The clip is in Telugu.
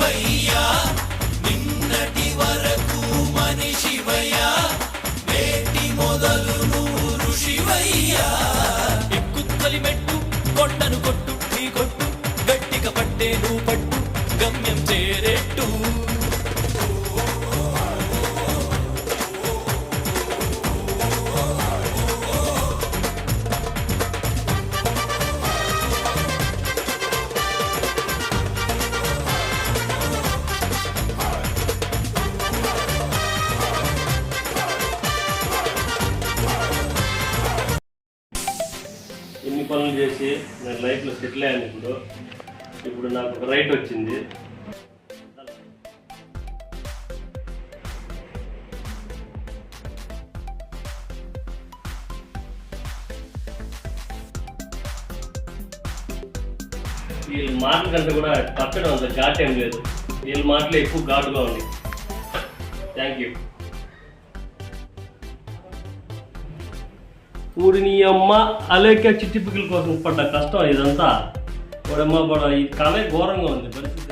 మనిషివయ్యా, నిన్నటి వరకు మనిషివయ్యా, నేటి మొదలు నువ్వు ఋషివయ్యా. ఎక్కుత్తలి మెట్టు కొండను కొట్టు నీ కొట్టు, గట్టిగా పట్టే నువ్వు పట్టు గమ్యం చేరేట్టు. ఎన్ని పనులు చేసి నేను లైఫ్లో సెటిల్ అయ్యాను. ఇప్పుడు నాకు ఒక రైట్ వచ్చింది. వీళ్ళ మాటల కంటే కూడా పక్కన అంత ఘాట్ ఏం లేదు, వీళ్ళ మాటలు ఎక్కువ ఘాటుగా ఉంది. Thank you. ఊడి నీ అమ్మ అలేక చిట్టి పిక్కల కోసం పడ్డ కష్టం ఇదంతా. వాడమ్మ పడ ఈ కళ ఘోరంగా ఉంది పరిస్థితి.